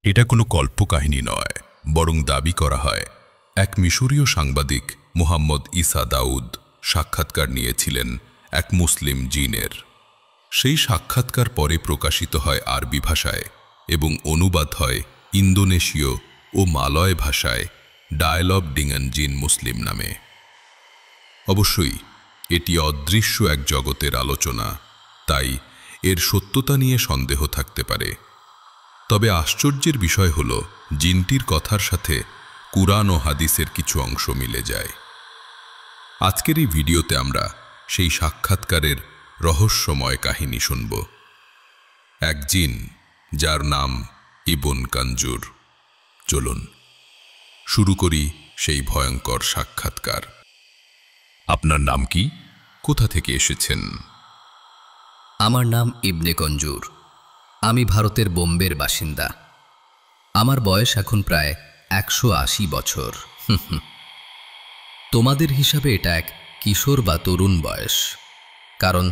এটা কোনো কল্পকাহিনী নয়, বরং দাবি করা হয় এক মিশরীয় সাংবাদিক মুহাম্মদ ঈসা দাউদ সাক্ষাৎকার নিয়েছিলেন এক মুসলিম জিনের। সেই সাক্ষাৎকার পরে প্রকাশিত হয় আরবি ভাষায় এবং অনুবাদ হয় ইন্দোনেশীয় ও মালয় ভাষায় ডায়ালগ ডিঙ্গান জিন মুসলিম নামে। অবশ্যই এটি অদৃশ্য এক জগতের আলোচনা, তাই এর সত্যতা নিয়ে সন্দেহ থাকতে পারে। তবে আশ্চর্যের বিষয় হল জিনটির কথার সাথে কুরআন ও হাদিসের কিছু অংশ মিলে যায়। আজকের এই ভিডিওতে আমরা সেই সাক্ষাৎকারের রহস্যময় কাহিনী শুনব। এক জিন যার নাম ইবন কাঞ্জুর। চলুন শুরু করি সেই ভয়ঙ্কর সাক্ষাৎকার। আপনার নাম কি? কোথা থেকে এসেছেন? আমার নাম ইবনে কঞ্জুর। আমি ভারতের বোম্বের বাসিন্দা। আমার বয়স এখন প্রায় 180 বছর। তোমাদের হিসাবে এটা এক কিশোর বা তরুণ বয়স, কারণ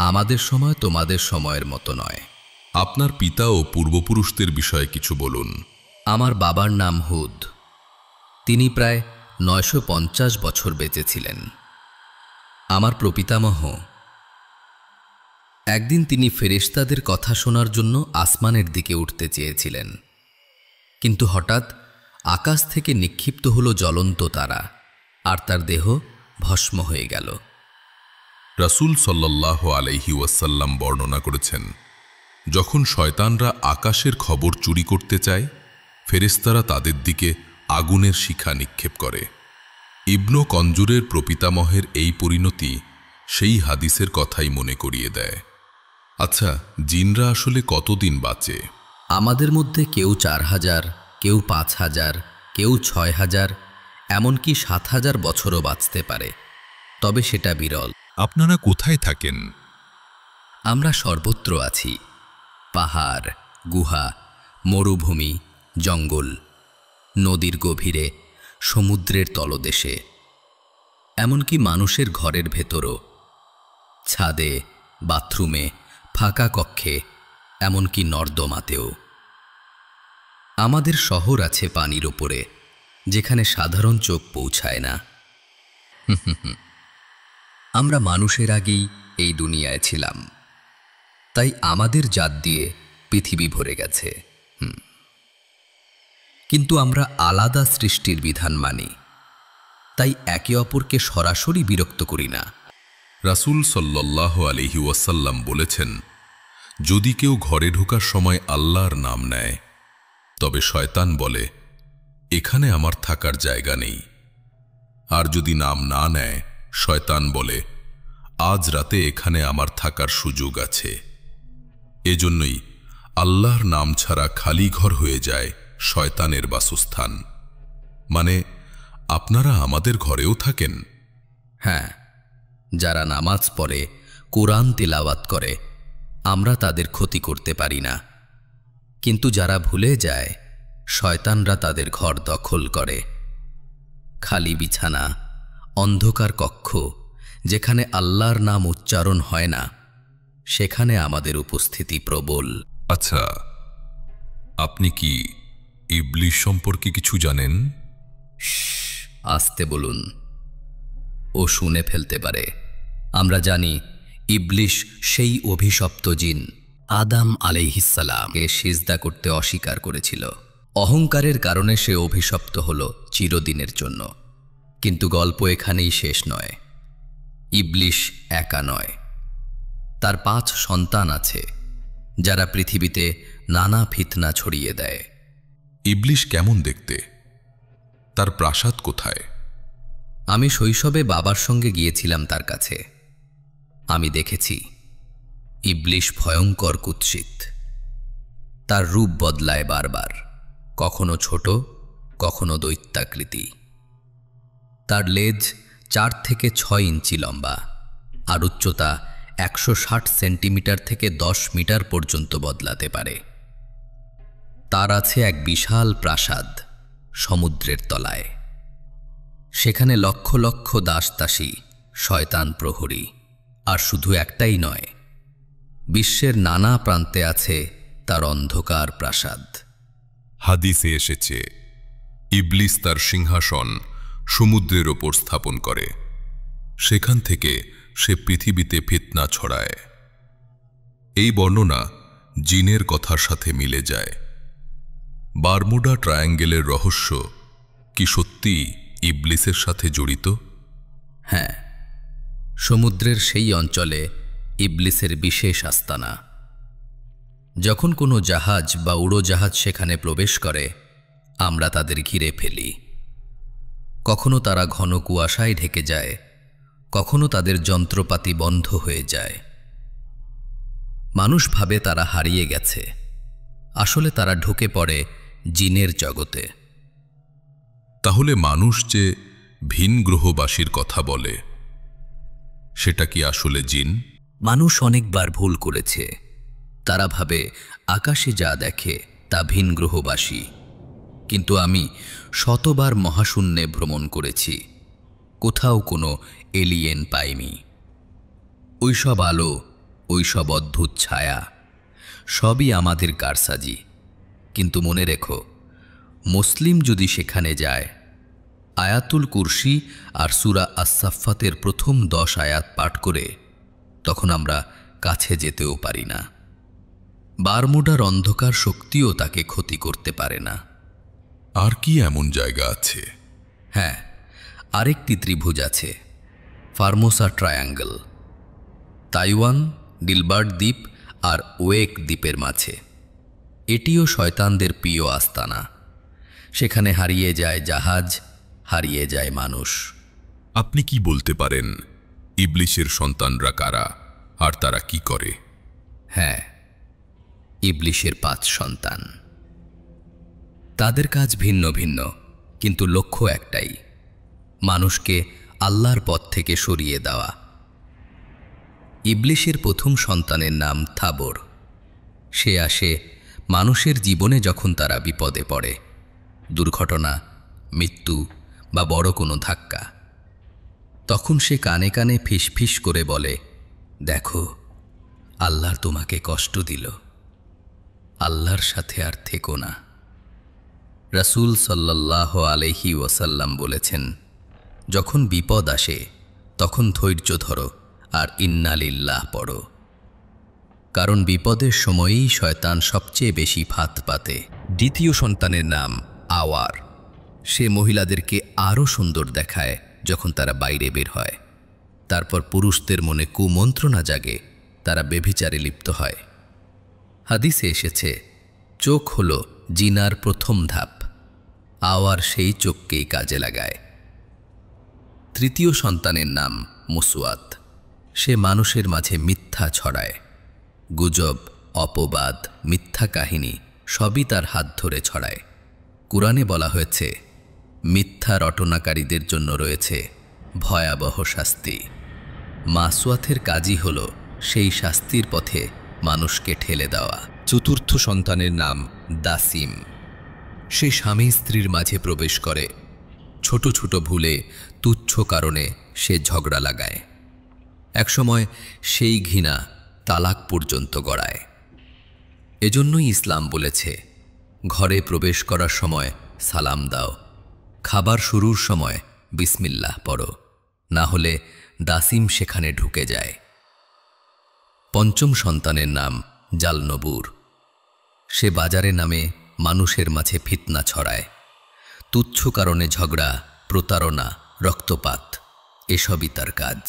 আমাদের সময় তোমাদের সময়ের মতো নয়। আপনার পিতা ও পূর্বপুরুষদের বিষয়ে কিছু বলুন। আমার বাবার নাম হুদ। তিনি প্রায় 950 বছর বেঁচে ছিলেন। আমার প্রপিতামহ। একদিন তিনি ফেরেশতাদের কথা শোনার জন্য আসমানের দিকে উঠতে চেয়েছিলেন, কিন্তু হঠাৎ আকাশ থেকে নিক্ষিপ্ত হলো জ্বলন্ত তারা, আর তার দেহ ভস্ম হয়ে গেল। রাসূল সাল্লাল্লাহু আলাইহি ওয়াসাল্লাম বর্ণনা করেছেন, যখন শয়তানরা আকাশের খবর চুরি করতে চায়, ফেরেশতারা তাদের দিকে আগুনের শিখা নিক্ষেপ করে। ইবনে কঞ্জুরের প্রপিতামহের এই পরিণতি সেই হাদিসের কথাই মনে করিয়ে দেয়। আচ্ছা, জিনরা আসলে কতদিন বাঁচে? আমাদের মধ্যে কেউ 4000, কেউ 5000, কেউ 6000, এমনকি 7000 বছরও বাঁচতে পারে, তবে সেটা বিরল। আপনারা কোথায় থাকেন? আমরা সর্বত্র আছি। পাহাড়, গুহা, মরুভূমি, জঙ্গল, নদীর গভীরে, সমুদ্রের তলদেশে, এমনকি মানুষের ঘরের ভেতরও, ছাদে, বাথরুমে, ফাঁকা কক্ষে, এমনকি নর্দমাতেও। আমাদের শহর আছে পানির ওপরে, যেখানে সাধারণ চোখ পৌঁছায় না। আমরা মানুষের আগেই এই দুনিয়ায় ছিলাম, তাই আমাদের জাত দিয়ে পৃথিবী ভরে গেছে। কিন্তু আমরা আলাদা সৃষ্টির বিধান মানি, তাই একে অপরকে সরাসরি বিরক্ত করি না। রাসূল সাল্লাল্লাহু আলাইহি ওয়াসাল্লাম বলেছেন, যদি কেউ ঘরে ঢোকার সময় আল্লাহর নাম নেয়, তবে শয়তান বলে, এখানে আমার থাকার জায়গা নেই। আর যদি নাম না নেয়, শয়তান বলে, আজ রাতে এখানে আমার থাকার সুযোগ আছে। এজন্যই আল্লাহর নাম ছাড়া খালি ঘর হয়ে যায় শয়তানের বাসস্থান। মানে আপনারা আমাদের ঘরেও থাকেন? হ্যাঁ, যারা নামাজ পড়ে, কোরআন তিলাওয়াত করে, আমরা তাদের ক্ষতি করতে পারি না। কিন্তু যারা ভুলে যায়, শয়তানরা তাদের ঘর দখল করে। খালি বিছানা, অন্ধকার কক্ষ, যেখানে আল্লাহর নাম উচ্চারণ হয় না, সেখানে আমাদের উপস্থিতি প্রবল। আচ্ছা, আপনি কি ইবলিস সম্পর্কে কিছু জানেন? আস্তে বলুন, ও শুনে ফেলতে পারে। আমরা জানি ইবলিস সেই অভিশপ্ত জিন আদম আলাইহিসসালামকে সিজদা করতে অস্বীকার করেছিল। অহংকারের কারণে সে অভিশপ্ত হল চিরদিনের জন্য। কিন্তু গল্প এখানেই শেষ নয়। ইবলিস একা নয়, তার 5 সন্তান আছে, যারা পৃথিবীতে নানা ফিতনা ছড়িয়ে দেয়। ইবলিস কেমন দেখতে? তার প্রাসাদ কোথায়? আমি শৈশবে বাবার সঙ্গে গিয়েছিলাম তার কাছে। আমি দেখেছি ইবলিস ভয়ঙ্কর কুৎসিত। তার রূপ বদলায় বারবার, কখনো ছোট, কখনো দৈত্যাকৃতি। তার লেজ 4 থেকে 6 ইঞ্চি লম্বা, আর উচ্চতা 160 সেন্টিমিটার থেকে 10 মিটার পর্যন্ত বদলাতে পারে। তার আছে এক বিশাল প্রাসাদ সমুদ্রের তলায়। সেখানে লক্ষ লক্ষ দাসদাসী, শয়তান প্রহরী। আর শুধু একটাই নয়, বিশ্বের নানা প্রান্তে আছে তার অন্ধকার প্রাসাদ। হাদিসে এসেছে, ইবলিস তার সিংহাসন সমুদ্রের ওপর স্থাপন করে, সেখান থেকে সে পৃথিবীতে ফিতনা ছড়ায়। এই বর্ণনা জিনের কথার সাথে মিলে যায়। বারমুডা ট্রায়াঙ্গেলের রহস্য কি সত্যি ইবলিসের সাথে জড়িত? হ্যাঁ, সমুদ্রের সেই অঞ্চলে ইবলিসের বিশেষ আস্তানা। যখন কোনো জাহাজ বা উড়োজাহাজ সেখানে প্রবেশ করে, আমরা তাদের ঘিরে ফেলি। কখনো তারা ঘন কুয়াশায় ঢেকে যায়, কখনো তাদের যন্ত্রপাতি বন্ধ হয়ে যায়। মানুষ ভাবে তারা হারিয়ে গেছে, আসলে তারা ঢুকে পড়ে জিনের জগতে। তাহলে মানুষ যে ভিন গ্রহবাসীর কথা বলে, সেটা কি আসলে জিন? মানুষ অনেকবার ভুল করেছে। তারা ভাবে আকাশে যা দেখে তা ভিন গ্রহবাসী, কিন্তু আমি শতবার মহাশূন্যে ভ্রমণ করেছি, কোথাও কোনো এলিয়েন পাইনি। ওইসব আলো, ওইসব অদ্ভুত ছায়া, সবই আমাদের কারসাজি। কিন্তু মনে রেখো, মুসলিম যদি সেখানে যায়, আয়াতুল কুরসি আর সূরা আস-সাফফাতের প্রথম 10 আয়াত পাঠ করে, তখন আমরা কাছে যেতেও পারি না। বারমুডার অন্ধকার শক্তিও তাকে ক্ষতি করতে পারে না। আর কি এমন জায়গা আছে? হ্যাঁ, আরেকটি ত্রিভুজ আছে, ফার্মোসা ট্রায়াঙ্গল। তাইওয়ান, গিলবার্ট দ্বীপ আর ওয়েক দ্বীপের মাঝে। এটিও শয়তানদের প্রিয় আস্তানা। সেখানে হারিয়ে যায় জাহাজ, হারিয়ে যায় মানুষ। আপনি কি বলতে পারেন ইবলিসের সন্তানরা কারা আর তারা কি করে? হ্যাঁ, ইবলিসের 5 সন্তান। তাদের কাজ ভিন্ন ভিন্ন, কিন্তু লক্ষ্য একটাই, মানুষকে আল্লাহর পথ থেকে সরিয়ে দেওয়া। ইবলিসের প্রথম সন্তানের নাম থাবর। সে আসে মানুষের জীবনে যখন তারা বিপদে পড়ে, দুর্ঘটনা, মৃত্যু বা বড় কোনো ধাক্কা। তখন সে কানে কানে ফিসফিস করে বলে, দেখো, আল্লাহ তোমাকে কষ্ট দিল, আল্লাহর সাথে আর থেকো না। রাসূল সাল্লাল্লাহু আলাইহি ওয়াসাল্লাম বলেছেন, যখন বিপদ আসে তখন ধৈর্য ধরো আর ইন্না লিল্লাহ পড়ো, কারণ বিপদের সময়ই শয়তান সবচেয়ে বেশি ফাঁদ পাতে। দ্বিতীয় সন্তানের নাম আওয়ার। সে মহিলাদেরকে আরও সুন্দর দেখায় যখন তারা বাইরে বের হয়। তারপর পুরুষদের মনে কুমন্ত্রণা জাগে, তারা বেভিচারে লিপ্ত হয়। হাদিসে এসেছে, চোখ হল জিনার প্রথম ধাপ। আওয়ার সেই চোখকেই কাজে লাগায়। তৃতীয় সন্তানের নাম মুসওয়াত। সে মানুষের মাঝে মিথ্যা ছড়ায়। গুজব, অপবাদ, মিথ্যা কাহিনী সবই তার হাত ধরে ছড়ায়। কুরআনে বলা হয়েছে, মিথ্যা রটনাকারীদের জন্য রয়েছে ভয়াবহ শাস্তি। মাসওয়াতের কাজই হল সেই শাস্তির পথে মানুষকে ঠেলে দেওয়া। চতুর্থ সন্তানের নাম দাসিম। সে স্বামী স্ত্রীর মাঝে প্রবেশ করে। ছোট ছোট ভুলে, তুচ্ছ কারণে সে ঝগড়া লাগায়। একসময় সেই ঘৃণা তালাক পর্যন্ত গড়ায়। এজন্যই ইসলাম বলেছে, ঘরে প্রবেশ করার সময় সালাম দাও, খাবার শুরুর সময় বিসমিল্লাহ পড়ো, না হলে দাসিম সেখানে ঢুকে যায়। পঞ্চম সন্তানের নাম জালনবুর। সে বাজারে নামে মানুষের মাঝে ফিতনা ছড়ায়। তুচ্ছ কারণে ঝগড়া, প্রতারণা, রক্তপাত এসবই তার কাজ।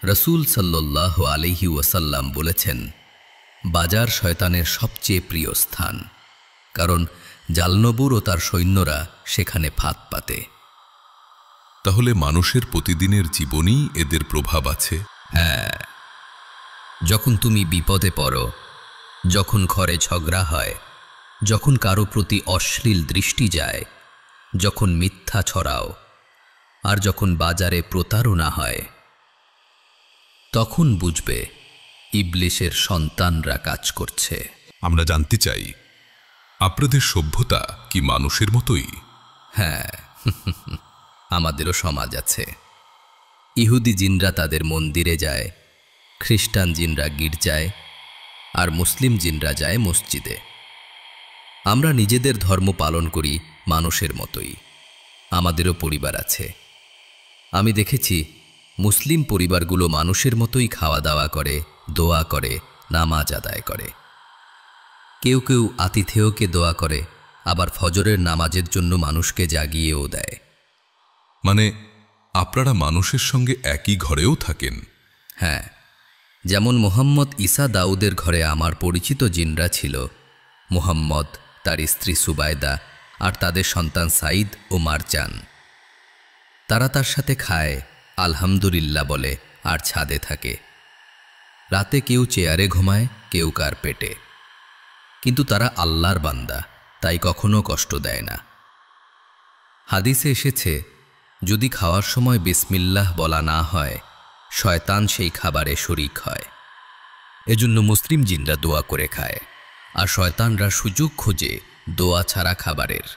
রাসূল সাল্লাল্লাহু আলাইহি ওয়াসাল্লাম বলেছেন, বাজার শয়তানের সবচেয়ে প্রিয় স্থান, কারণ জালনবুর ও তার সৈন্যরা সেখানে ফাঁদ পাতে। তাহলে মানুষের প্রতিদিনের জীবনেই এদের প্রভাব আছে? হ্যাঁ, যখন তুমি বিপদে পড়ো, যখন ঘরে ঝগড়া হয়, যখন কারো প্রতি অশ্লীল দৃষ্টি যায়, যখন মিথ্যা ছড়াও, আর যখন বাজারে প্রতারণা হয়, তখন বুঝবে ইবলিসের সন্তানরা কাজ করছে। আমরা জানতে চাই, আপনাদের সভ্যতা কি মানুষের মতোই? হ্যাঁ, আমাদেরও সমাজ আছে। ইহুদি জিনরা তাদের মন্দিরে যায়, খ্রিস্টান জিনরা গির্জায়, আর মুসলিম জিনরা যায় মসজিদে। আমরা নিজেদের ধর্ম পালন করি মানুষের মতোই। আমাদেরও পরিবার আছে। আমি দেখেছি মুসলিম পরিবারগুলো মানুষের মতোই খাওয়া দাওয়া করে, দোয়া করে, নামাজ আদায় করে। কেউ কেউ আতিথেয়কে দোয়া করে, আবার ফজরের নামাজের জন্য মানুষকে জাগিয়েও দেয়। মানে আপনারা মানুষের সঙ্গে একই ঘরেও থাকেন? হ্যাঁ, যেমন মুহাম্মদ ঈসা দাউদের ঘরে আমার পরিচিত জিনরা ছিল। মুহাম্মদ, তার স্ত্রী সুবায়দা আর তাদের সন্তান সাইদ ও মারজান। তারা তার সাথে খায়, আলহামদুলিল্লাহ বলে আর ছাদে থাকে। রাতে কেউ চেয়ারে ঘুমায়, কেউ কার্পেটে। কিন্তু তারা আল্লাহর বান্দা, তাই কখনো কষ্ট দেয় না। হাদিসে এসেছে, যদি খাওয়ার সময় বিসমিল্লাহ বলা না হয়, শয়তান সেই খাবারে শরিক হয়। এজন্য মুসলিম জিনরা দোয়া করে খায়, আর শয়তানরা সুযোগ খোঁজে দোয়া ছাড়া খাবারের।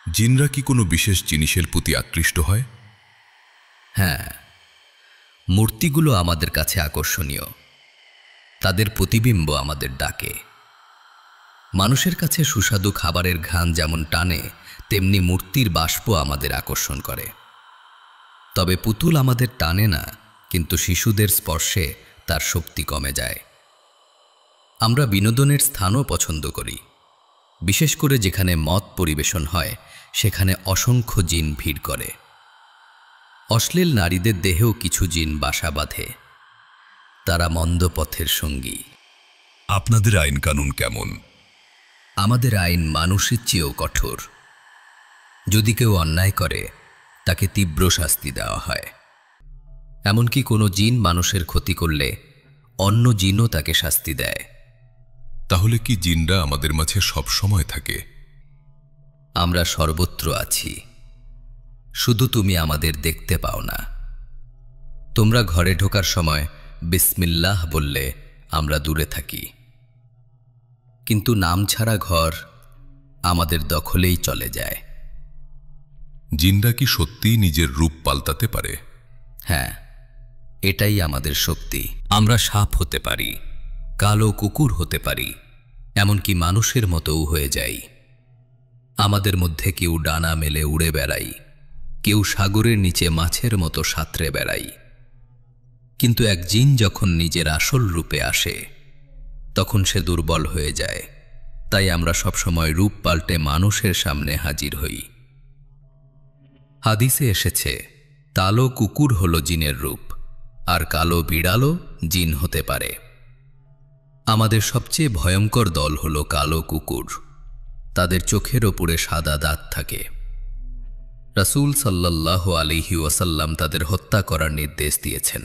জিনরা কি কোনো বিশেষ জিনিসের প্রতি আকৃষ্ট হয়? হ্যাঁ, মূর্তিগুলো আমাদের কাছে আকর্ষণীয়। তাদের প্রতিবিম্ব আমাদের ডাকে। মানুষের কাছে সুস্বাদু খাবারের ঘ্রাণ যেমন টানে, তেমনি মূর্তির বাষ্প আমাদের আকর্ষণ করে। তবে পুতুল আমাদের টানে না, কিন্তু শিশুদের স্পর্শে তার শক্তি কমে যায়। আমরা বিনোদনের স্থানও পছন্দ করি, বিশেষ করে যেখানে মদ পরিবেশন হয়, সেখানে অসংখ্য জিন ভিড় করে। অশ্লীল নারীদের দেহেও কিছু জিন বাসা বাঁধে। তারা মন্দ পথের সঙ্গী। আপনাদের আইন কানুন কেমন? আমাদের আইন মানুষের চেয়েও কঠোর। যদি কেউ অন্যায় করে, তাকে তীব্র শাস্তি দেওয়া হয়। এমনকি কোনো জিন মানুষের ক্ষতি করলে অন্য জিনও তাকে শাস্তি দেয়। তাহলে কি জিনরা আমাদের মাঝে সব সময় থাকে? আমরা সর্বত্র আছি, শুধু তুমি আমাদের দেখতে পাও না। তোমরা ঘরে ঢোকার সময় বিসমিল্লাহ বললে আমরা দূরে থাকি, কিন্তু নাম ছাড়া ঘর আমাদের দখলেই চলে যায়। জিনরা কি সত্যিই নিজের রূপ পাল্টাতে পারে? হ্যাঁ, এটাই আমাদের শক্তি। আমরা সাপ হতে পারি, কালো কুকুর হতে পারি, এমনকি মানুষের মতোও হয়ে যাই। আমাদের মধ্যে কেউ ডানা মেলে উড়ে বেড়াই, কেউ সাগরের নিচে মাছের মতো সাঁতরে বেড়াই। কিন্তু এক জিন যখন নিজের আসল রূপে আসে, তখন সে দুর্বল হয়ে যায়। তাই আমরা সবসময় রূপ পাল্টে মানুষের সামনে হাজির হই। হাদিসে এসেছে, কালো কুকুর হলো জিনের রূপ, আর কালো বিড়ালও জিন হতে পারে। আমাদের সবচেয়ে ভয়ঙ্কর দল হলো কালো কুকুর। তাদের চোখের ওপরে সাদা দাঁত থাকে। রাসূল সাল্লাল্লাহু আলাইহি ওয়াসাল্লাম তাদের হত্যা করার নির্দেশ দিয়েছেন।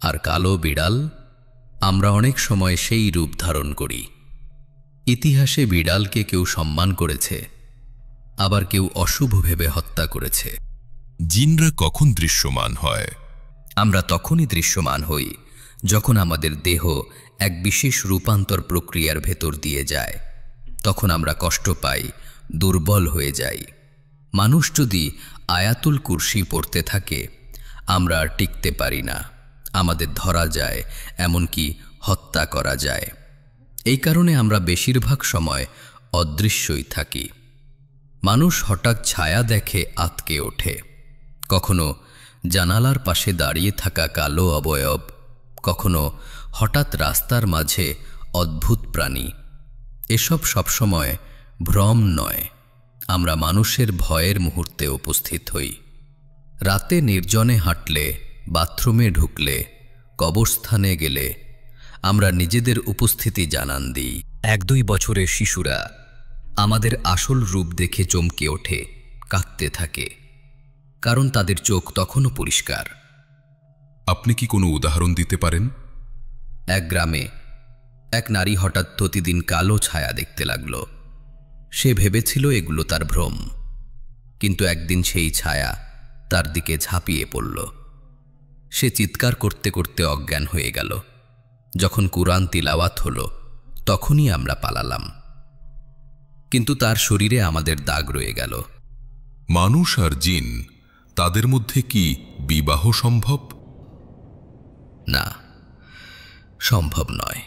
আর কালো বিড়াল, আমরা অনেক সময় সেই রূপ ধারণ করি। ইতিহাসে বিড়ালকে কেউ সম্মান করেছে, আবার কেউ অশুভ ভেবে হত্যা করেছে। জিনরা কখন দৃশ্যমান হয়? আমরা তখনই দৃশ্যমান হই যখন আমাদের দেহ এক বিশেষ রূপান্তর প্রক্রিয়ার ভেতর দিয়ে যায়। তখন আমরা কষ্ট পাই, দুর্বল হয়ে যাই। মানুষ যদি আয়াতুল কুরসি পড়তে থাকে, আমরা আর টিকতে পারি না। আমাদের ধরা যায়, এমনকি হত্যা করা যায়। এই কারণে আমরা বেশিরভাগ সময় অদৃশ্যই থাকি। মানুষ হঠাৎ ছায়া দেখে আঁতকে ওঠে। কখনো জানালার পাশে দাঁড়িয়ে থাকা কালো অবয়ব, কখনো হঠাৎ রাস্তার মাঝে অদ্ভুত প্রাণী। এসব সবসময় ভ্রম নয়, আমরা মানুষের ভয়ের মুহূর্তে উপস্থিত হই। রাতে নির্জনে হাঁটলে, বাথরুমে ঢুকলে, কবরস্থানে গেলে আমরা নিজেদের উপস্থিতি জানান দিই। 1-2 বছরের শিশুরা আমাদের আসল রূপ দেখে চমকে ওঠে, কাঁদতে থাকে, কারণ তাদের চোখ তখনও পরিষ্কার। আপনি কি কোনো উদাহরণ দিতে পারেন? এক গ্রামে এক নারী হঠাৎ প্রতিদিন কালো ছায়া দেখতে লাগল। সে ভেবেছিল এগুলো তার ভ্রম, কিন্তু একদিন সেই ছায়া তার দিকে ঝাঁপিয়ে পড়ল। সে চিৎকার করতে করতে অজ্ঞান হয়ে গেল। যখন কুরআন তিলাওয়াত হলো, তখনই আমরা পালালাম, কিন্তু তার শরীরে আমাদের দাগ রয়ে গেল। মানুষ আর জিন, তাদের মধ্যে কি বিবাহ সম্ভব? না, সম্ভব নয়।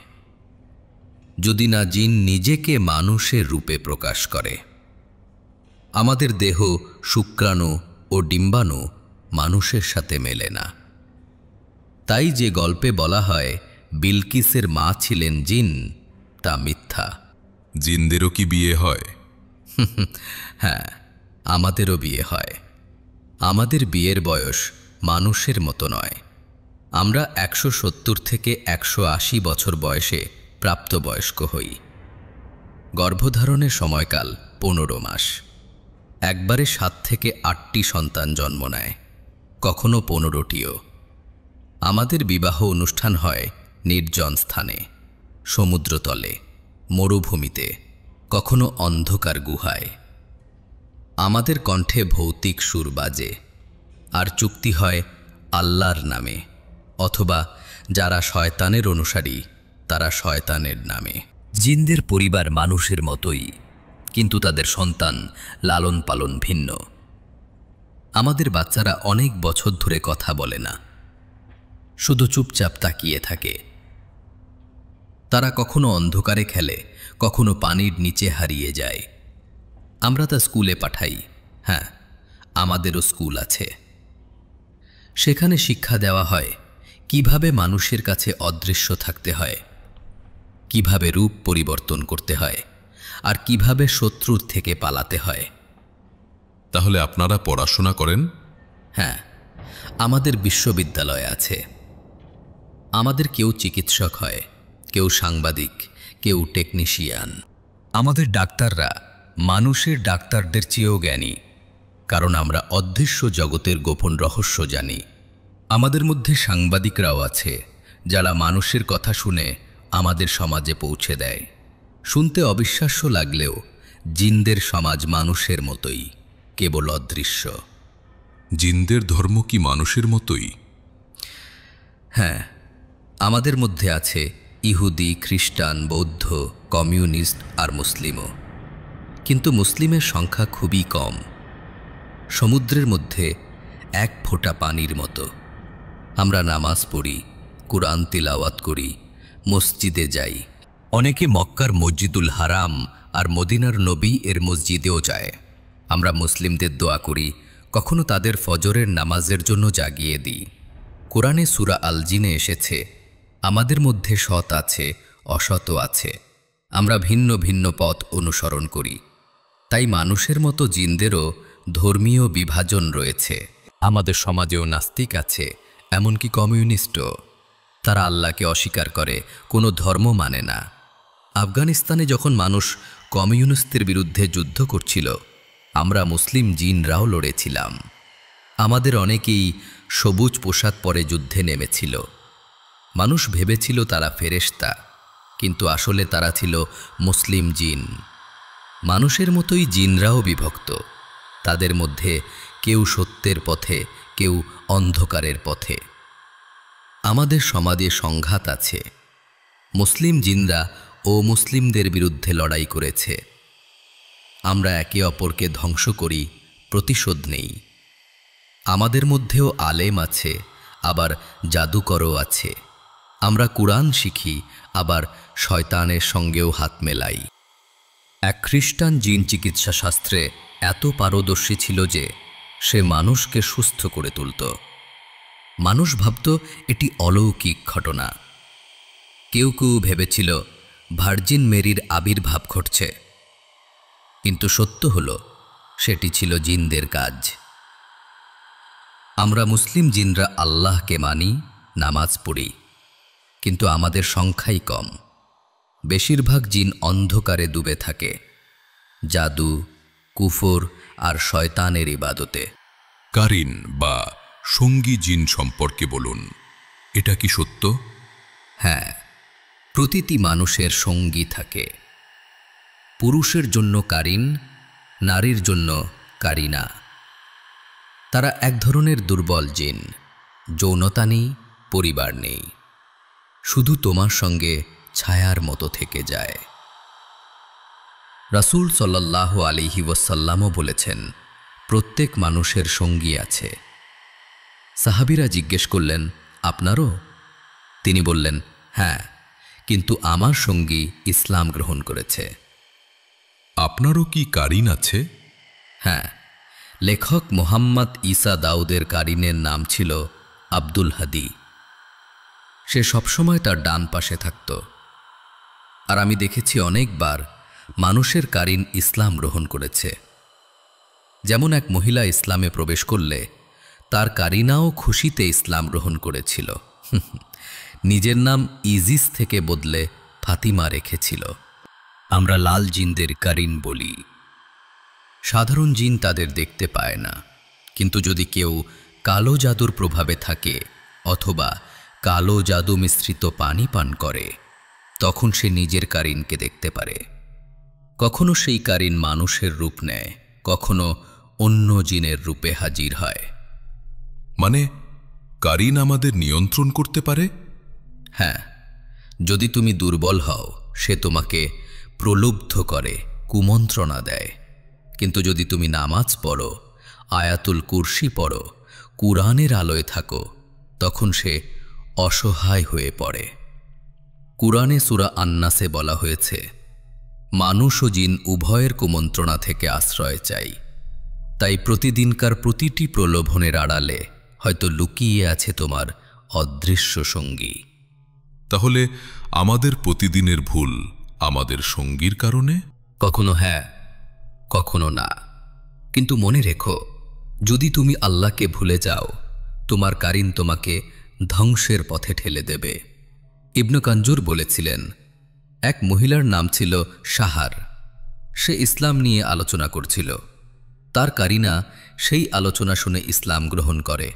যদি না জিন নিজেকে মানুষের রূপে প্রকাশ করে। আমাদের দেহ, শুক্রাণু ও ডিম্বাণু মানুষের সাথে মেলে না। তাই যে গল্পে বলা হয় বিলকিসের মা ছিলেন জিন, তা মিথ্যা। জিনদেরও কি বিয়ে হয়? হ্যাঁ, আমাদেরও বিয়ে হয়। আমাদের বিয়ের বয়স মানুষের মতো নয়। আমরা 170 থেকে 180 বছর বয়সে প্রাপ্তবয়স্ক হই। গর্ভধারণের সময়কাল 15 মাস। একবারে 7 থেকে 8টি সন্তান জন্ম নেয়, কখনো 15টিও। আমাদের বিবাহ অনুষ্ঠান হয় নির্জন স্থানে, সমুদ্রতলে, মরুভূমিতে, কখনো অন্ধকার গুহায়। আমাদের কণ্ঠে ভৌতিক সুর বাজে, আর চুক্তি হয় আল্লাহর নামে, অথবা যারা শয়তানের অনুসারী তারা শয়তানের নামে। জিনদের পরিবার মানুষের মতোই, কিন্তু তাদের সন্তান লালন পালন ভিন্ন। আমাদের বাচ্চারা অনেক বছর ধরে কথা বলে না, শুধু চুপচাপ তাকিয়ে থাকে। তারা কখনো অন্ধকারে খেলে, কখনো পানির নিচে হারিয়ে যায়। আমরা তা স্কুলে পাঠাই। হ্যাঁ, আমাদেরও স্কুল আছে। সেখানে শিক্ষা দেওয়া হয় কিভাবে মানুষের কাছে অদৃশ্য থাকতে হয়, কিভাবে রূপ পরিবর্তন করতে হয়, আর কিভাবে শত্রুর থেকে পালাতে হয়। তাহলে আপনারা পড়াশোনা করেন? হ্যাঁ, আমাদের বিশ্ববিদ্যালয় আছে। আমাদের কেউ চিকিৎসক হয়, কেউ সাংবাদিক, কেউ টেকনিশিয়ান। আমাদের ডাক্তাররা মানুষের ডাক্তারদের চেয়েও জ্ঞানী, কারণ আমরা অদৃশ্য জগতের গোপন রহস্য জানি। আমাদের মধ্যে সাংবাদিকরাও আছে, যারা মানুষের কথা শুনে আমাদের সমাজে পৌঁছে দেয়। শুনতে অবিশ্বাস্য লাগলেও জিনদের সমাজ মানুষের মতোই, কেবল অদৃশ্য। জিনদের ধর্ম কি মানুষের মতোই? হ্যাঁ, আমাদের মধ্যে আছে ইহুদি, খ্রিস্টান, বৌদ্ধ, কমিউনিস্ট আর মুসলিমও। কিন্তু মুসলিমের সংখ্যা খুবই কম, সমুদ্রের মধ্যে এক ফোঁটা পানির মতো। আমরা নামাজ পড়ি, কুরআন তিলাওয়াত করি, মসজিদে যাই। অনেকে মক্কার মসজিদুল হারাম আর মদিনার নবী এর মসজিদেও যায়। আমরা মুসলিমদের দোয়া করি, কখনো তাদের ফজরের নামাজের জন্য জাগিয়ে দিই। কোরআনে সূরা আল জিনে এসেছে, আমাদের মধ্যে সৎ আছে, অসৎও আছে। আমরা ভিন্ন ভিন্ন পথ অনুসরণ করি। তাই মানুষের মতো জিনদেরও ধর্মীয় বিভাজন রয়েছে। আমাদের সমাজেও নাস্তিক আছে, এমনকি কমিউনিস্টও। তারা আল্লাহকে অস্বীকার করে, কোনো ধর্ম মানে না। আফগানিস্তানে যখন মানুষ কমিউনিস্টদের বিরুদ্ধে যুদ্ধ করছিল, আমরা মুসলিম জিনরাও লড়েছিলাম। আমাদের অনেকেই সবুজ পোশাক পরে যুদ্ধে নেমেছিল। মানুষ ভেবেছিল তারা ফেরেশতা, কিন্তু আসলে তারা ছিল মুসলিম জিন। মানুষের মতোই জিনরাও বিভক্ত। তাদের মধ্যে কেউ সত্যের পথে, কেউ অন্ধকারের পথে। আমাদের সমাজে সংঘাত আছে। মুসলিম জিনরা ও মুসলিমদের বিরুদ্ধে লড়াই করেছে। আমরা একে অপরকে ধ্বংস করি, প্রতিশোধ নেই। আমাদের মধ্যেও আলেম আছে, আবার জাদুকরও আছে। আমরা কুরআন শিখি, আবার শয়তানের সঙ্গেও হাত মেলাই। এক খ্রিস্টান জিন চিকিৎসা শাস্ত্রে এত পারদর্শী ছিল যে সে মানুষকে সুস্থ করে তুলত। মানুষ ভাবত এটি অলৌকিক ঘটনা। কেউ কেউ ভেবেছিল ভার্জিন মেরির আবির্ভাব ঘটছে, কিন্তু সত্য হল সেটি ছিল জিনদের কাজ। আমরা মুসলিম জিনরা আল্লাহকে মানি, নামাজ পড়ি, কিন্তু আমাদের সংখ্যাই কম। বেশিরভাগ জিন অন্ধকারে ডুবে থাকে, জাদু, কুফর আর শয়তানের ইবাদতে। কারিন বা সঙ্গী জিন সম্পর্কে বলুন, এটা কি সত্য? হ্যাঁ, প্রতিটি মানুষের সঙ্গী থাকে। পুরুষের জন্য কারিন, নারীর জন্য কারিনা। তারা এক ধরনের দুর্বল জিন, যৌনতা নেই, পরিবার নেই, শুধু তোমার সঙ্গে ছায়ার মতো থেকে যায়। রাসূল সাল্লাল্লাহু আলাইহি ওয়াসাল্লামও বলেছেন, প্রত্যেক মানুষের সঙ্গী আছে। সাহাবীরা জিজ্ঞেস করলেন, আপনারও? তিনি বললেন, হ্যাঁ, কিন্তু আমার সঙ্গী ইসলাম গ্রহণ করেছে। আপনারও কি কারিন আছে? হ্যাঁ, লেখক মোহাম্মদ ঈসা দাউদের কারিনের নাম ছিল আব্দুল হাদি। সে সবসময় তার ডান পাশে থাকত। আর আমি দেখেছি অনেকবার মানুষের কারিন ইসলাম গ্রহণ করেছে। যেমন এক মহিলা ইসলামে প্রবেশ করলে তার কারিনাও খুশিতে ইসলাম গ্রহণ করেছিল। নিজের নাম ইজিস থেকে বদলে ফাতিমা রেখেছিল। আমরা লাল জিনদের কারিন বলি। সাধারণ জিন তাদের দেখতে পায় না, কিন্তু যদি কেউ কালো জাদুর প্রভাবে থাকে অথবা কালো জাদু মিশ্রিত পানি পান করে, তখন সে নিজের কারিনকে দেখতে পারে। কখনো সেই কারিন মানুষের রূপ নেয়, কখনো অন্য জিনের রূপে হাজির হয়। মানে কারিন আমাদের নিয়ন্ত্রণ করতে পারে? হ্যাঁ, যদি তুমি দুর্বল হও সে তোমাকে প্রলুব্ধ করে, কুমন্ত্রণা দেয়। কিন্তু যদি তুমি নামাজ পড়ো, আয়াতুল কুরসি পড়ো, কুরআনের আলোয় থাকো, তখন সে অসহায় হয়ে পড়ে। কুরআনে সূরা আন-নাসে বলা হয়েছে, মানুষ ও জিন উভয়ের কুমন্ত্রণা থেকে আশ্রয় চাই। তাই প্রতিদিনকার প্রতিটি প্রলোভনের আড়ালে হয়তো লুকিয়ে আছে তোমার অদৃশ্য সঙ্গী। তাহলে আমাদের প্রতিদিনের ভুল আমাদের সঙ্গীর কারণে? কখনো হ্যাঁ, কখনো না। কিন্তু মনে রেখো, যদি তুমি আল্লাহকে ভুলে যাও, তোমার কারিন তোমাকে ধ্বংসের পথে ঠেলে দেবে। ইবনে কাঞ্জুর বলেছিলেন, এক মহিলার নাম ছিল সাহার। সে ইসলাম নিয়ে আলোচনা করছিল। তার কারিনা সেই আলোচনা শুনে ইসলাম গ্রহণ করে।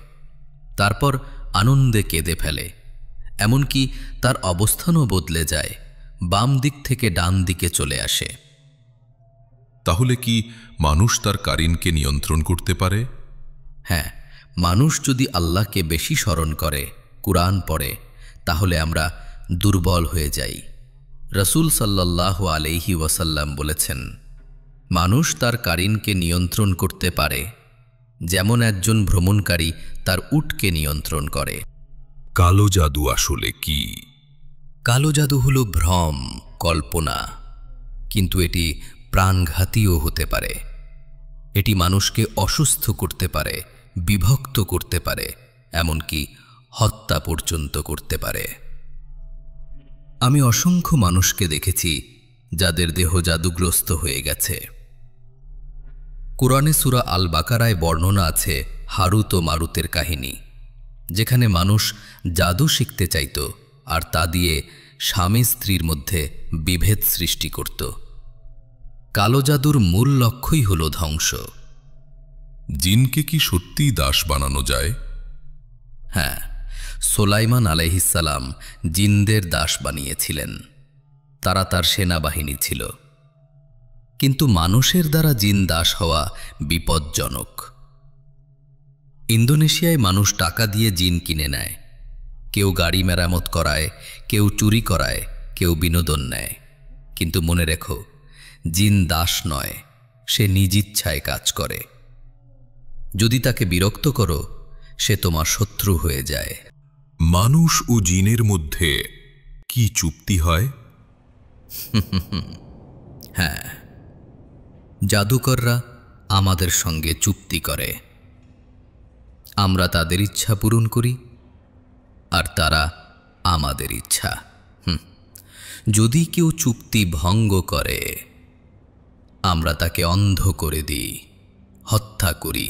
তারপর আনন্দে কেঁদে ফেলে। এমনকি তার অবস্থানও বদলে যায়, বাম দিক থেকে ডান দিকে চলে আসে। তাহলে কি মানুষ তার কারিনকে নিয়ন্ত্রণ করতে পারে? হ্যাঁ, মানুষ যদি আল্লাহকে বেশি স্মরণ করে, কুরআন পড়ে, তাহলে আমরা দুর্বল হয়ে যাই। রাসূল সাল্লাল্লাহু আলাইহি ওয়াসাল্লাম বলেছেন, মানুষ তার কারিনকে নিয়ন্ত্রণ করতে পারে যেমন একজন ভ্রমণকারী তার উটকে নিয়ন্ত্রণ করে। কালো জাদু আসলে কি? কালো জাদু হলো ভ্রম, কল্পনা, কিন্তু এটি প্রাণঘাতীও হতে পারে। এটি মানুষকে অসুস্থ করতে পারে, বিভক্ত করতে পারে, এমনকি হত্যা পর্যন্ত করতে পারে। আমি অসংখ্য মানুষকে দেখেছি যাদের দেহ জাদুগ্রস্ত হয়ে গেছে। কুরআনে সূরা আল বাকারায় বর্ণনা আছে হারুত ও মারুতের কাহিনী, যেখানে মানুষ জাদু শিখতে চাইত আর তা দিয়ে স্বামী স্ত্রীর মধ্যে বিভেদ সৃষ্টি করত। কালো জাদুর মূল লক্ষ্যই হল ধ্বংস। জিনকে কি সত্যিই দাস বানানো যায়? হ্যাঁ, সোলাইমান আলাইহিসসালাম জিনদের দাস বানিয়েছিলেন। তারা তার সেনাবাহিনী ছিল। কিন্তু মানুষের দ্বারা জিন দাস হওয়া বিপজ্জনক। ইন্দোনেশিয়ায় মানুষ টাকা দিয়ে জিন কিনে নেয়। কেউ গাড়ি মেরামত করায়, কেউ চুরি করায়, কেউ বিনোদন নেয়। কিন্তু মনে রেখো, জিন দাস নয়, সে নিজ ইচ্ছায় কাজ করে। যদি তাকে বিরক্ত করো, সে তোমার শত্রু হয়ে যায়। মানুষ ও জিনের মধ্যে কি চুক্তি হয়? হ্যাঁ, জাদুকররা আমাদের সঙ্গে চুক্তি করে। আমরা তাদের ইচ্ছা পূরণ করি আর তারা আমাদের ইচ্ছা। যদি কেউ চুক্তি ভঙ্গ করে, আমরা তাকে অন্ধ করে দিই, হত্যা করি,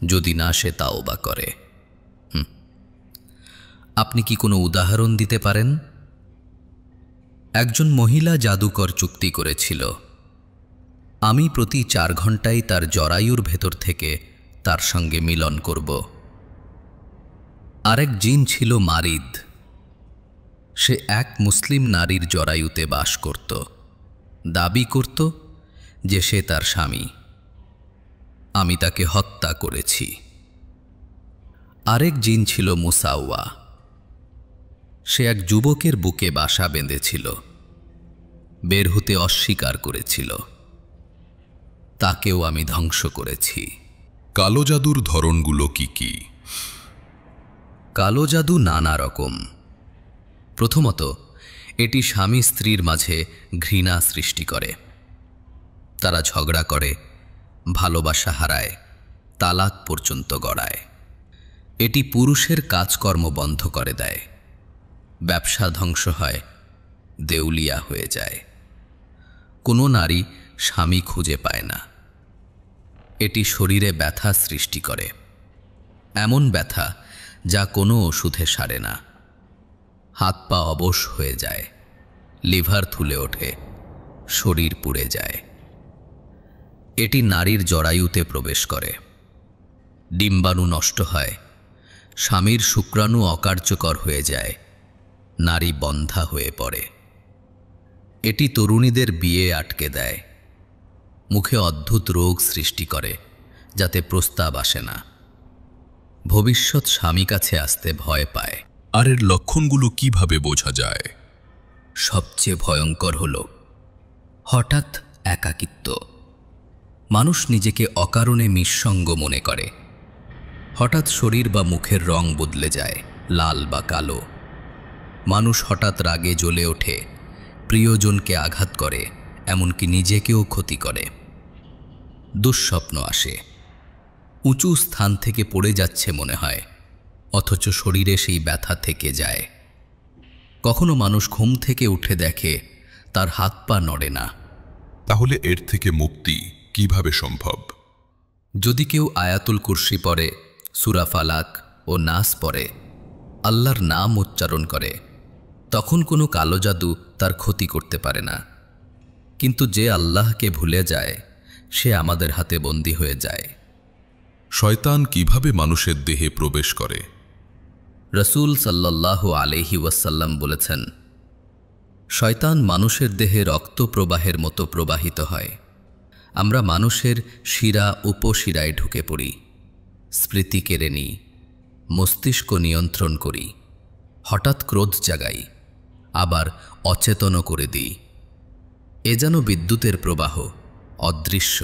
যদি না সে তাওবা করে। আপনি কি কোনো উদাহরণ দিতে পারেন? একজন মহিলা জাদুকর চুক্তি করেছিল, আমি প্রতি 4 ঘন্টায় তার জরায়ুর ভেতর থেকে তার সঙ্গে মিলন করব। আরেক জিন ছিল মারিদ। সে এক মুসলিম নারীর জরায়ুতে বাস করত, দাবি করত যে সে তার স্বামী। আমি তাকে হত্যা করেছি। আরেক জিন ছিল মুসাওয়া। সে এক যুবকের বুকে বাসা বেঁধেছিল, বের হতে অস্বীকার করেছিল। তাকেও আমি ধ্বংস করেছি। কালো জাদুর ধরনগুলো কি কি? কালো জাদু নানা রকম। প্রথমত, এটি স্বামী স্ত্রীর মাঝে ঘৃণা সৃষ্টি করে। তারা ঝগড়া করে, ভালোবাসা হারায়, তালাক পর্যন্ত গড়ায়। এটি পুরুষের কাজকর্ম বন্ধ করে দেয়, ব্যবসা ধ্বংস হয়, দেউলিয়া হয়ে যায়। কোনো নারী স্বামী খুঁজে পায় না। এটি শরীরে ব্যথা সৃষ্টি করে, এমন ব্যথা যা কোনো ওষুধে সারে না। হাত পা অবশ হয়ে যায়, লিভার ফুলে ওঠে, শরীর পুড়ে যায়। এটি নারীর জরায়ুতে প্রবেশ করে, ডিম্বাণু নষ্ট হয়, স্বামীর শুক্রাণু অকার্যকর হয়ে যায়, নারী বন্ধ্যা হয়ে পড়ে। এটি তরুণীদের বিয়ে আটকে দেয়, মুখে অদ্ভুত রোগ সৃষ্টি করে যাতে প্রস্তাব আসে না। ভবিষ্যৎ স্বামী কাছে আসতে ভয় পায়। আর এর লক্ষণগুলো কিভাবে বোঝা যায়? সবচেয়ে ভয়ঙ্কর হল হঠাৎ একাকিত্ব। মানুষ নিজেকে অকারণে নিঃসঙ্গ মনে করে। হঠাৎ শরীর বা মুখের রং বদলে যায়, লাল বা কালো। মানুষ হঠাৎ রাগে জ্বলে ওঠে, প্রিয়জনকে আঘাত করে, এমনকি নিজেকেও ক্ষতি করে। দুঃস্বপ্ন আসে, উঁচু স্থান থেকে পড়ে যাচ্ছে মনে হয়, অথচ শরীরে সেই ব্যথা থেকে যায়। কখনো মানুষ ঘুম থেকে উঠে দেখে তার হাত পা নড়ে না। তাহলে এর থেকে মুক্তি কিভাবে সম্ভব? যদি কেউ আয়াতুল কুরসি পড়ে, সূরা ফালাক ও নাস পড়ে, আল্লাহর নাম উচ্চারণ করে, তখন কোনো কালো জাদু তার ক্ষতি করতে পারে না। কিন্তু যে আল্লাহকে ভুলে যায়, সে আমাদের হাতে বন্দী হয়ে যায়। শয়তান কিভাবে মানুষের দেহে প্রবেশ করে? রসূল সাল্লাল্লাহু আলাইহি ওয়াসাল্লাম বলেছেন, শয়তান মানুষের দেহে রক্ত প্রবাহের মতো প্রবাহিত হয়। আমরা মানুষের শিরা উপশিরায় ঢুকে পড়ি, স্মৃতি কেড়ে নিই, মস্তিষ্ক নিয়ন্ত্রণ করি, হঠাৎ ক্রোধ জাগাই, আবার অচেতন করে দিই। এ যেন বিদ্যুতের প্রবাহ, অদৃশ্য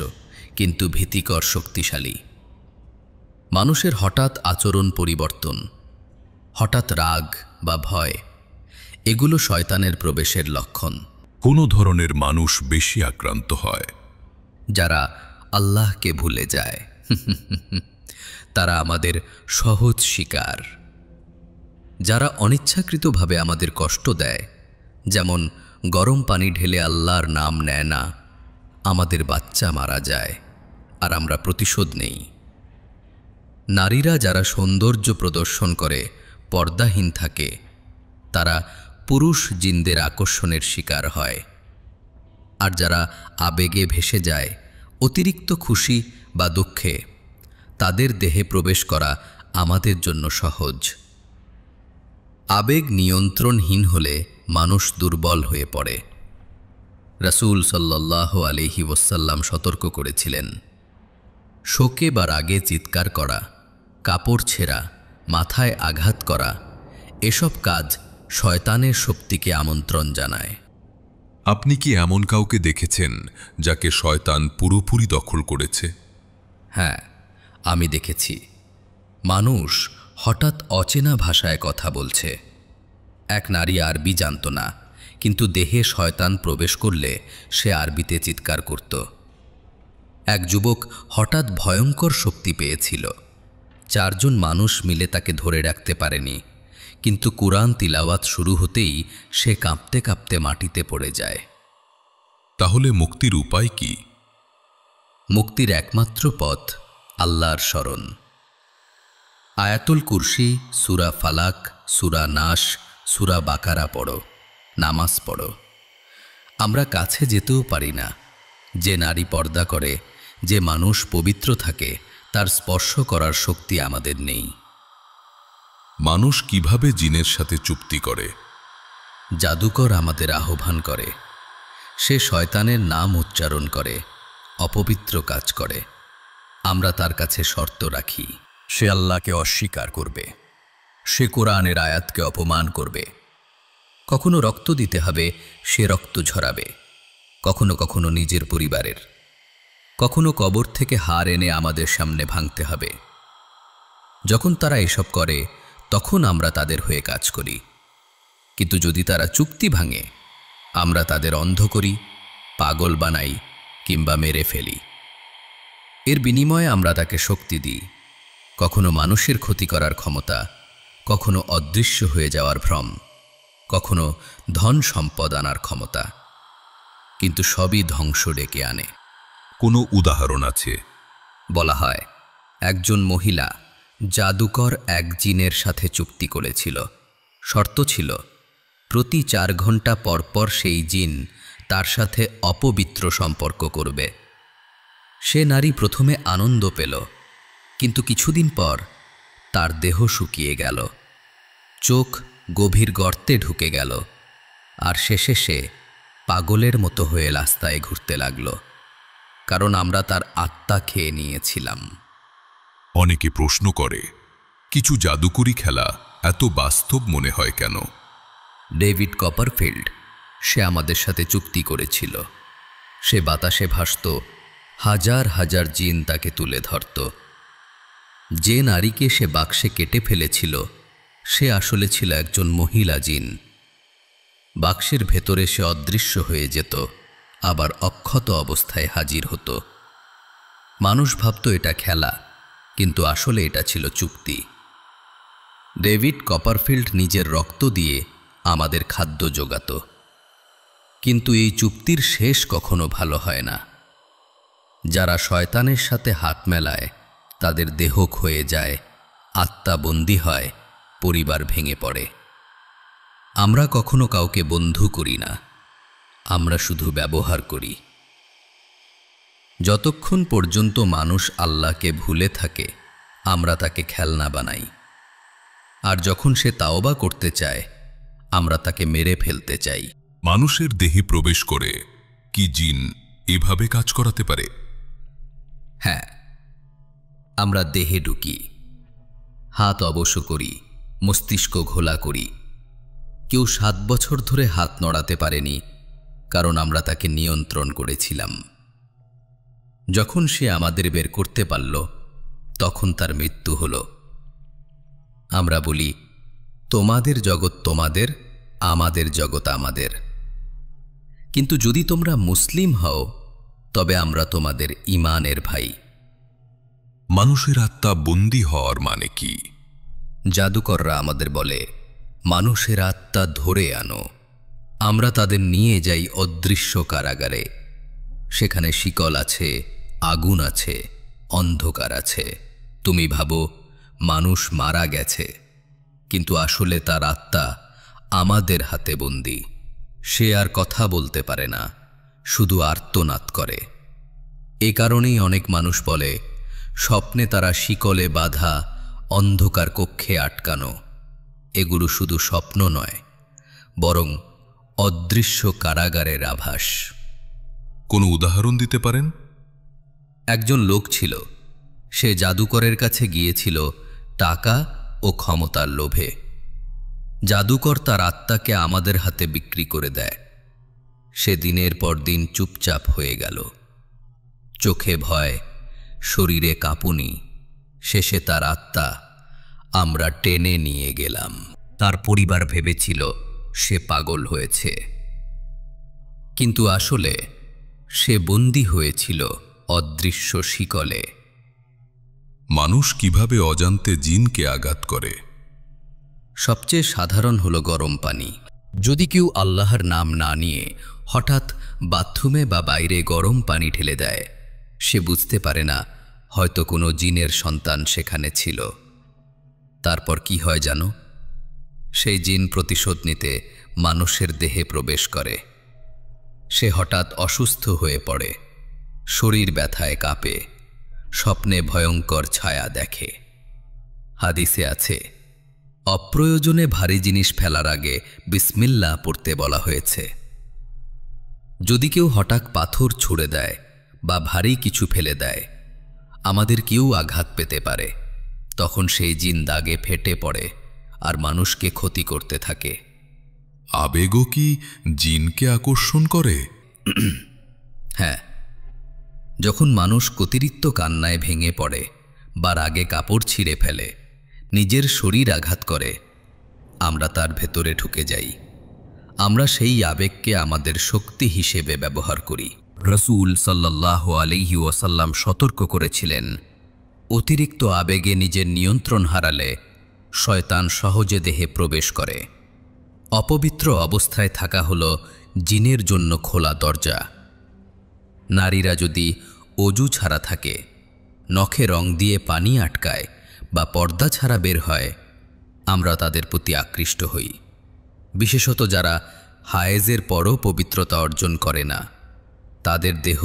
কিন্তু ভীতিকর শক্তিশালী। মানুষের হঠাৎ আচরণ পরিবর্তন, হঠাৎ রাগ বা ভয়, এগুলো শয়তানের প্রবেশের লক্ষণ। কোনো ধরনের মানুষ বেশি আক্রান্ত হয়? যারা আল্লাহকে ভুলে যায়। তারা আমাদের সহজ শিকার। যারা অনিচ্ছাকৃতভাবে আমাদের কষ্ট দেয়, যেমন গরম পানি ঢেলে আল্লাহর নাম নেয় না, আমাদের বাচ্চা মারা যায় আর আমরা প্রতিশোধ নেই। নারীরা যারা সৌন্দর্য প্রদর্শন করে, পর্দাহীন থাকে, তারা পুরুষ জিনদের আকর্ষণের শিকার হয়। আর যারা আবেগে ভেসে যায়, অতিরিক্ত খুশি বা দুঃখে, তাদের দেহে প্রবেশ করা আমাদের জন্য সহজ। আবেগ নিয়ন্ত্রণহীন হলে মানুষ দুর্বল হয়ে পড়ে। রাসূল সাল্লাল্লাহু আলাইহি ওয়াসাল্লাম সতর্ক করেছিলেন, শোকে বা রাগে চিৎকার করা, কাপড় ছেঁড়া, মাথায় আঘাত করা, এসব কাজ শয়তানের শক্তিকে আমন্ত্রণ জানায়। আপনি কি এমন কাউকে দেখেছেন যাকে শয়তান পুরোপুরি দখল করেছে? হ্যাঁ, আমি দেখেছি। মানুষ হঠাৎ অচেনা ভাষায় কথা বলছে। এক নারী আরবি জানত না, কিন্তু দেহে শয়তান প্রবেশ করলে সে আরবিতে চিৎকার করত। এক যুবক হঠাৎ ভয়ঙ্কর শক্তি পেয়েছিল। 4 জন মানুষ মিলে তাকে ধরে রাখতে পারেনি, কিন্তু কুরআন তিলাওয়াত শুরু হতেই সে কাঁপতে কাঁপতে মাটিতে পড়ে যায়। তাহলে মুক্তির উপায় কি? মুক্তির একমাত্র পথ আল্লাহর স্মরণ। আয়াতুল কুরসি, সূরা ফালাক, সূরা নাস, সূরা বাকারা পড়ো, নামাজ পড়ো। আমরা কাছে যেতেও পারি না। যে নারী পর্দা করে, যে মানুষ পবিত্র থাকে, তার স্পর্শ করার শক্তি আমাদের নেই। মানুষ কিভাবে জিনের সাথে চুক্তি করে? জাদুকর আমাদের আহ্বান করে। সে শয়তানের নাম উচ্চারণ করে, অপবিত্র কাজ করে। আমরা তার কাছে শর্ত রাখি, সে আল্লাহকে অস্বীকার করবে, সে কোরআনের আয়াতকে অপমান করবে। কখনো রক্ত দিতে হবে, সে রক্ত ঝরাবে। কখনো কখনো নিজের পরিবারের, কখনো কবর থেকে হার এনে আমাদের সামনে ভাঙতে হবে। যখন তারা এসব করে, তখন আমরা তাদের হয়ে কাজ করি। কিন্তু যদি তারা চুক্তি ভাঙে, আমরা তাদের অন্ধ করি, পাগল বানাই কিংবা মেরে ফেলি। এর বিনিময়ে আমরা তাকে শক্তি দিই, কখনো মানুষের ক্ষতি করার ক্ষমতা, কখনো অদৃশ্য হয়ে যাওয়ার ভ্রম, কখনো ধন সম্পদ আনার ক্ষমতা, কিন্তু সবই ধ্বংস ডেকে আনে। কোনো উদাহরণ আছে? বলা হয় একজন মহিলা জাদুকর এক জিনের সাথে চুক্তি করেছিল। শর্ত ছিল প্রতি 4 ঘন্টা পরপর সেই জিন তার সাথে অপবিত্র সম্পর্ক করবে। সে নারী প্রথমে আনন্দ পেল, কিন্তু কিছুদিন পর তার দেহ শুকিয়ে গেল, চোখ গভীর গর্তে ঢুকে গেল, আর শেষে সে পাগলের মতো হয়ে রাস্তায় ঘুরতে লাগল, কারণ আমরা তার আত্মা খেয়ে নিয়েছিলাম। অনেকে প্রশ্ন করে, কিছু জাদুকরি খেলা এত বাস্তব মনে হয় কেন? ডেভিড কপারফিল্ড, সে আমাদের সাথে চুক্তি করেছিল। সে বাতাসে ভাসত, হাজার হাজার জিন তাকে তুলে ধরত। যে নারীকে সে বাক্সে কেটে ফেলেছিল, সে আসলে ছিল একজন মহিলা জিন। বাক্সের ভেতরে সে অদৃশ্য হয়ে যেত, আবার অক্ষত অবস্থায় হাজির হতো। মানুষ ভাবত এটা খেলা, কিন্তু আসলে এটা ছিল চুক্তি। ডেভিড কপারফিল্ড নিজের রক্ত দিয়ে আমাদের খাদ্য জোগাত, কিন্তু এই চুক্তির শেষ কখনো ভালো হয় না। যারা শয়তানের সাথে হাত মেলায়, তাদের দেহ ক্ষয়ে যায়, আত্মা বন্দী হয়, পরিবার ভেঙে পড়ে। আমরা কখনো কাউকে বন্ধু করি না, আমরা শুধু ব্যবহার করি। যতক্ষণ পর্যন্ত মানুষ আল্লাহকে ভুলে থাকে, আমরা তাকে খেলনা বানাই, আর যখন সে তাওবা করতে চায়, আমরা তাকে মেরে ফেলতে চাই। মানুষের দেহে প্রবেশ করে কি জিন এভাবে কাজ করাতে পারে? হ্যাঁ, আমরা দেহে ঢুকি, হাত অবশ করি, মস্তিষ্ক ঘোলা করি। কেউ 7 বছর ধরে হাত নড়াতে পারেনি, কারণ আমরা তাকে নিয়ন্ত্রণ করেছিলাম। যখন সে আমাদের বের করতে পারল, তখন তার মৃত্যু হল। আমরা বলি, তোমাদের জগৎ তোমাদের, আমাদের জগৎ আমাদের। কিন্তু যদি তোমরা মুসলিম হও, তবে আমরা তোমাদের ঈমানের ভাই। মানুষের আত্মা বন্দী হওয়ার মানে কি? জাদুকররা আমাদের বলে, মানুষের আত্মা ধরে আনো। আমরা তাদের নিয়ে যাই অদৃশ্য কারাগারে। সেখানে শিকল আছে, আগুন আছে, অন্ধকার আছে। তুমি ভাবো মানুষ মারা গেছে, কিন্তু আসলে তার আত্মা আমাদের হাতে বন্দী। সে আর কথা বলতে পারে না, শুধু আর্তনাদ করে। এ কারণেই অনেক মানুষ বলে স্বপ্নে তারা শিকলে বাঁধা, অন্ধকার কক্ষে আটকানো। এগুলো শুধু স্বপ্ন নয়, বরং অদৃশ্য কারাগারের আভাস। কোনো উদাহরণ দিতে পারেন? একজন লোক ছিল, সে জাদুকরের কাছে গিয়েছিল টাকা ও ক্ষমতার লোভে। জাদুকর তার আত্মাকে আমাদের হাতে বিক্রি করে দেয়। সে দিনের পর দিন চুপচাপ হয়ে গেল, চোখে ভয়, শরীরে কাঁপুনি। শেষে তার আত্মা আমরা টেনে নিয়ে গেলাম। তার পরিবার ভেবেছিল সে পাগল হয়েছে, কিন্তু আসলে সে বন্দী হয়েছিল অদৃশ্য শিকলে। মানুষ কিভাবে অজান্তে জিনকে আঘাত করে? সবচেয়ে সাধারণ হলো গরম পানি। যদি কেউ আল্লাহর নাম না নিয়ে হঠাৎ বাথরুমে বা বাইরে গরম পানি ঢেলে দেয়, সে বুঝতে পারে না হয়তো কোনো জিনের সন্তান সেখানে ছিল। তারপর কি হয় জানো? সেই জিন প্রতিশোধ নিতে মানুষের দেহে প্রবেশ করে। সে হঠাৎ অসুস্থ হয়ে পড়ে, শরীর ব্যথায় কাঁপে, স্বপ্নে ভয়ঙ্কর ছায়া দেখে। হাদিসে আছে, অপ্রয়োজনে ভারী জিনিস ফেলার আগে বিসমিল্লাহ পড়তে বলা হয়েছে। যদি কেউ হঠাৎ পাথর ছুঁড়ে দেয় বা ভারী কিছু ফেলে দেয়, আমাদের কেউ আঘাত পেতে পারে। তখন সেই জিন দাগে ফেটে পড়ে আর মানুষকে ক্ষতি করতে থাকে। আবেগও কি জিনকে আকর্ষণ করে? হ্যাঁ, যখন মানুষ অতিরিক্ত কান্নায় ভেঙে পড়ে বা রাগে কাপড় ছিঁড়ে ফেলে, নিজের শরীর আঘাত করে, আমরা তার ভেতরে ঢুকে যাই। আমরা সেই আবেগকে আমাদের শক্তি হিসেবে ব্যবহার করি। রাসূল সাল্লাল্লাহু আলাইহি ওয়াসাল্লাম সতর্ক করেছিলেন, অতিরিক্ত আবেগে নিজের নিয়ন্ত্রণ হারালে শয়তান সহজে দেহে প্রবেশ করে। অপবিত্র অবস্থায় থাকা হলো জিনের জন্য খোলা দরজা। নারীরা যদি অজু ছাড়া থাকে, নখে রং দিয়ে পানি আটকায় বা পর্দা ছাড়া বের হয়, আমরা তাদের প্রতি আকৃষ্ট হই। বিশেষত যারা হায়েজের পরও পবিত্রতা অর্জন করে না, তাদের দেহ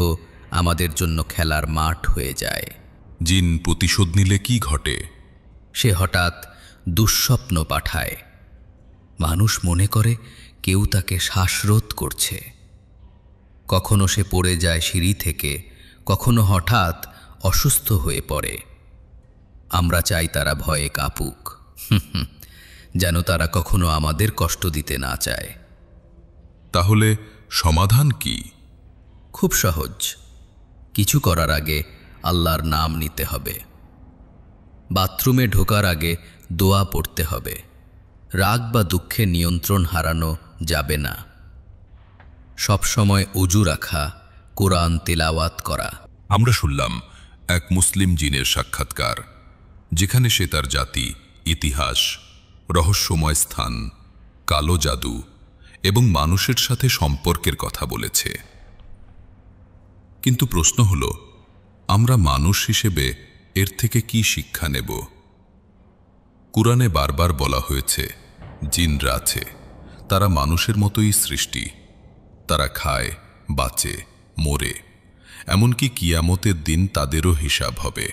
আমাদের জন্য খেলার মাঠ হয়ে যায়। জিন প্রতিশোধ নিলে কি ঘটে? সে হঠাৎ দুঃস্বপ্ন পাঠায়। মানুষ মনে করে কেউ তাকে শ্বাসরোধ করছে। কখনো সে পড়ে যায় সিঁড়ি থেকে, কখনো হঠাৎ অসুস্থ হয়ে পড়ে। আমরা চাই তারা ভয়ে কাঁপুক, যেন তারা কখনো আমাদের কষ্ট দিতে না চায়। তাহলে সমাধান কি? খুব সহজ। কিছু করার আগে আল্লাহর নাম নিতে হবে। বাথরুমে ঢোকার আগে দোয়া পড়তে হবে। রাগ বা দুঃখে নিয়ন্ত্রণ হারানো যাবে না। সবসময় অজু রাখা, কোরআন তিলাওয়াত করা। আমরা শুনলাম এক মুসলিম জিনের সাক্ষাৎকার, যেখানে সে তার জাতি, ইতিহাস, রহস্যময় স্থান, কালো জাদু এবং মানুষের সাথে সম্পর্কের কথা বলেছে। কিন্তু প্রশ্ন হল, আমরা মানুষ হিসেবে এর থেকে কি শিক্ষা নেব? কুরআনে বারবার বলা হয়েছে জিনরা আছে, তারা মানুষের মতোই সৃষ্টি। তারা খায়, বাঁচে, মরে, এমনকি কিয়ামতের দিন তাদেরও হিসাব হবে।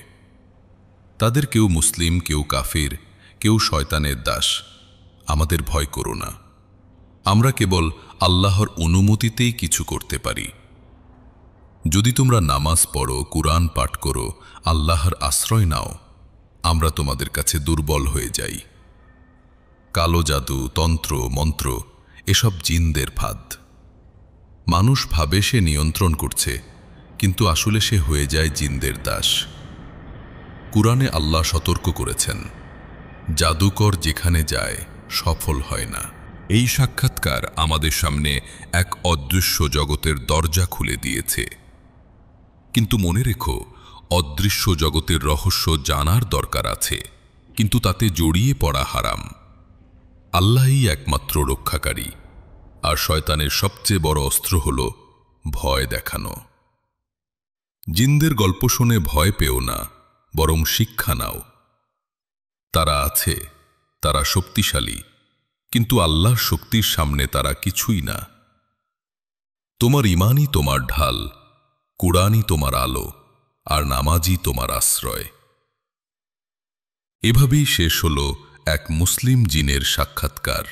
তাদের কেউ মুসলিম, কেউ কাফির, কেউ শয়তানের দাস। আমাদের ভয় করো না। আমরা কেবল আল্লাহর অনুমতিতেই কিছু করতে পারি। যদি তোমরা নামাজ পড়ো, কুরআন পাঠ করো, আল্লাহর আশ্রয় নাও, আমরা তোমাদের কাছে দুর্বল হয়ে যাই। কালো জাদু, তন্ত্র, মন্ত্র এসব জিনদের ফাঁদ। মানুষ ভাবে সে নিয়ন্ত্রণ করছে, কিন্তু আসলে সে হয়ে যায় জিনদের দাস। কুরআনে আল্লাহ সতর্ক করেছেন, জাদুকর যেখানে যায় সফল হয় না। এই সাক্ষাৎকার আমাদের সামনে এক অদৃশ্য জগতের দরজা খুলে দিয়েছে। কিন্তু মনে রেখো, অদৃশ্য জগতের রহস্য জানার দরকার আছে, কিন্তু তাতে জড়িয়ে পড়া হারাম। আল্লাহই একমাত্র রক্ষাকারী, আর শয়তানের সবচেয়ে বড় অস্ত্র হল ভয় দেখানো। জিনদের গল্প শুনে ভয় পেও না, বরং শিক্ষা নাও। তারা আছে, তারা শক্তিশালী, কিন্তু আল্লাহর শক্তির সামনে তারা কিছুই না। তোমার ঈমানই তোমার ঢাল, কুরআনই তোমার আলো, আর নামাজই তোমার আশ্রয়। এভাবেই শেষ হল এক মুসলিম জিনের সাক্ষাৎকার।